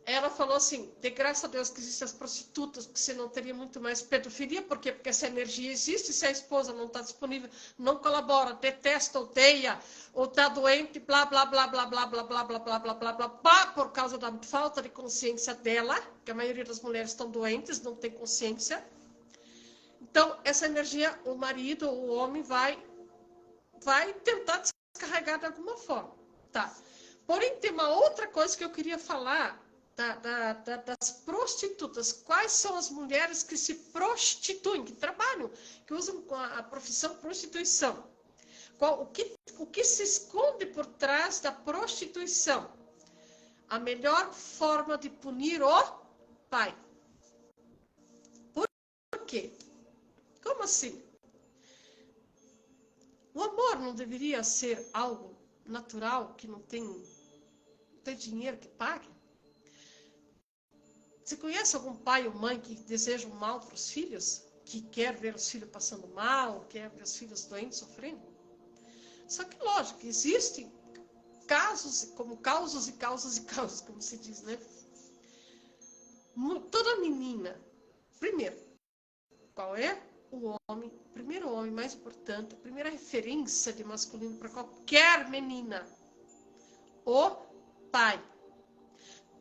Speaker 1: ela falou assim, de graças a Deus que existem as prostitutas, porque senão teria muito mais pedofilia. Por quê? Porque essa energia existe, se a esposa não está disponível, não colabora, detesta, odeia, ou está doente, blá, blá, blá, blá, blá, blá, blá, blá, blá, blá, blá, blá, blá, por causa da falta de consciência dela, que a maioria das mulheres estão doentes, não tem consciência. Então, essa energia, o marido, o homem, vai tentar descarregar de alguma forma. Tá. Porém, tem uma outra coisa que eu queria falar, das prostitutas. Quais são as mulheres que se prostituem, que trabalham, que usam a profissão prostituição? O que se esconde por trás da prostituição? A melhor forma de punir o pai. Por quê? Como assim? O amor não deveria ser algo natural, que não tem dinheiro que pague? Você conhece algum pai ou mãe que desejam mal para os filhos? Que quer ver os filhos passando mal, quer ver os filhos doentes, sofrendo? Só que, lógico, existem casos, como causas e causas e causas, como se diz, né? Toda menina, primeiro, qual é o homem, o primeiro homem mais importante, a primeira referência de masculino para qualquer menina? O pai.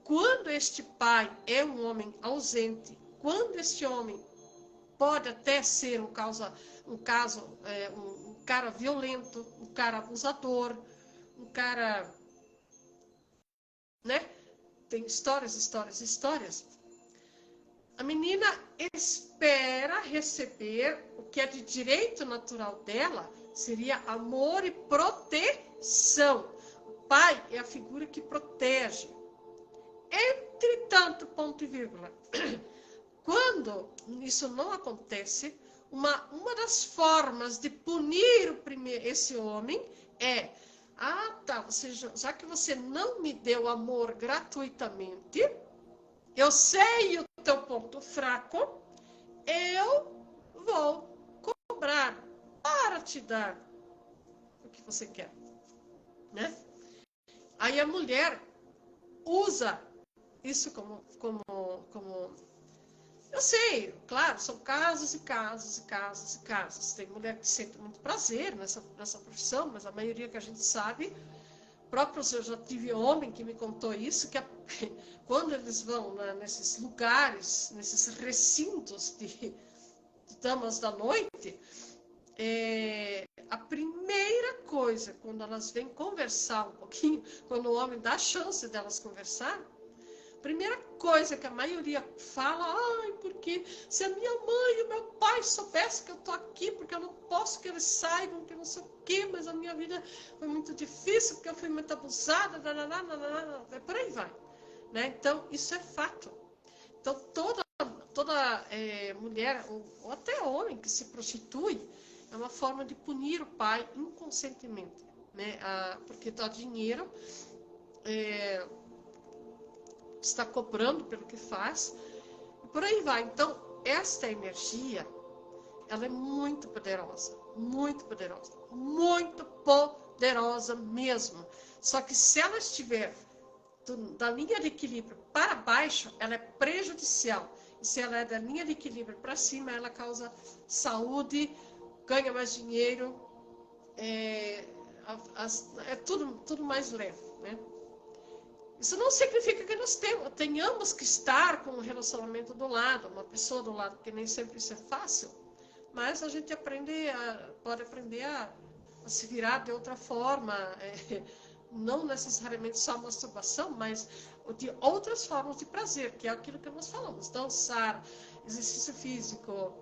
Speaker 1: Quando este pai é um homem ausente, quando este homem pode até ser um cara violento, um cara abusador, um cara, né? Tem histórias. A menina espera receber o que é de direito natural dela, seria amor e proteção. O pai é a figura que protege. Entretanto, ponto e vírgula, quando isso não acontece, uma das formas de punir esse homem é, já que você não me deu amor gratuitamente, eu sei o teu ponto fraco, eu vou cobrar para te dar o que você quer, né? Aí a mulher usa isso como eu sei, claro, são casos e casos. Tem mulher que sente muito prazer nessa profissão, mas a maioria que a gente sabe, eu já tive homem que me contou isso, que quando eles vão, né, nesses lugares, nesses recintos de damas da noite, a primeira coisa, quando elas vêm conversar um pouquinho, quando o homem dá a chance delas conversar, a primeira coisa que a maioria fala, porque se a minha mãe e o meu pai soubessem que eu tô aqui, porque eu não posso que eles saibam, que não sei o quê, mas a minha vida foi muito difícil, porque eu fui muito abusada, por aí vai. Né? Então, isso é fato. Então, toda mulher, ou até homem que se prostitui, é uma forma de punir o pai inconscientemente. Né? Porque dá dinheiro, está cobrando pelo que faz, e por aí vai. Então, esta energia, ela é muito poderosa, muito poderosa, muito poderosa mesmo. Só que se ela estiver da linha de equilíbrio para baixo, ela é prejudicial. E se ela é da linha de equilíbrio para cima, ela causa saúde, ganha mais dinheiro, é tudo mais leve, né? Isso não significa que nós tenhamos que estar com um relacionamento do lado, uma pessoa do lado, porque nem sempre isso é fácil, mas a gente pode aprender a se virar de outra forma, não necessariamente só masturbação, mas de outras formas de prazer, que é aquilo que nós falamos, dançar, exercício físico,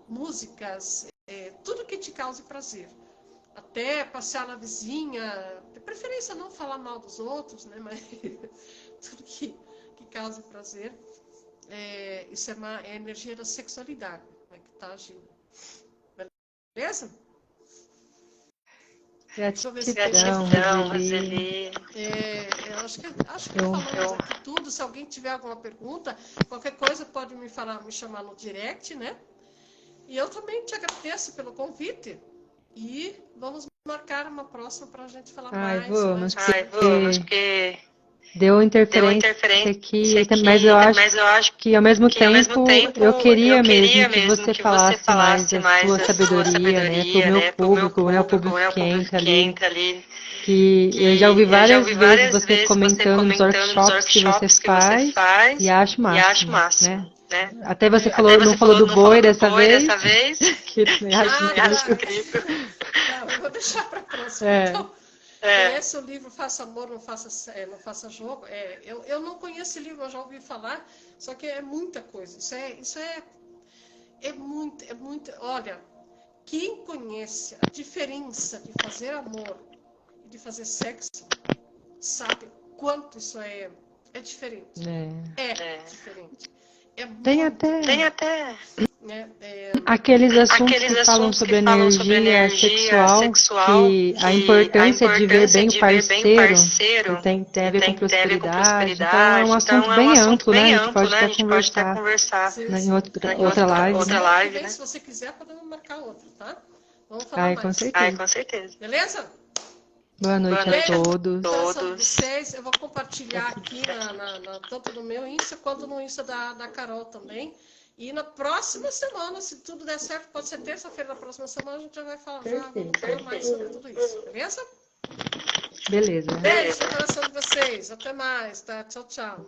Speaker 1: músicas, tudo que te cause prazer. Até passear na vizinha, de preferência não falar mal dos outros, né? Mas tudo que causa prazer, isso é a energia da sexualidade, né, que está agindo. Beleza?
Speaker 2: Gratidão,
Speaker 3: Roseli.
Speaker 1: Eu acho que falamos aqui tudo. Se alguém tiver alguma pergunta, qualquer coisa pode me chamar no direct, né? E eu também te agradeço pelo convite. E vamos marcar uma próxima para a gente falar mais.
Speaker 2: Vamos,
Speaker 3: porque
Speaker 2: deu interferência aqui, mas eu acho que ao mesmo tempo eu queria mesmo que você falasse mais da sua sabedoria, né, pro meu público, né, o público que entra ali. Que eu já ouvi várias vezes você comentando nos workshops que você faz e acho máximo, né? Até você não falou do boi dessa vez. Que
Speaker 1: acho incrível. Eu vou deixar para a próxima. Então, conhece o livro Faça Amor, não faça jogo? Eu não conheço esse livro, eu já ouvi falar, só que é muita coisa. Isso é muito. Olha, quem conhece a diferença de fazer amor e de fazer sexo, sabe quanto isso é diferente. É diferente.
Speaker 2: Tem até
Speaker 1: né,
Speaker 2: aqueles assuntos que falam sobre energia sexual, que a importância de ver bem o parceiro, que tem a ver com prosperidade. Então é um assunto bem amplo, né? A gente pode até conversar em outra live.
Speaker 1: Se você quiser, podemos marcar outra, tá? Vamos falar mais.
Speaker 3: Com certeza.
Speaker 1: Beleza?
Speaker 2: Boa noite a todos.
Speaker 1: Vocês, eu vou compartilhar aqui tanto no meu Insta quanto no Insta da Carol também. E na próxima semana, se tudo der certo, pode ser terça-feira da próxima semana, a gente já vai falar mais sobre tudo isso, beleza?
Speaker 2: Beleza.
Speaker 1: Beijo no coração de vocês. Até mais, tá? Tchau, tchau.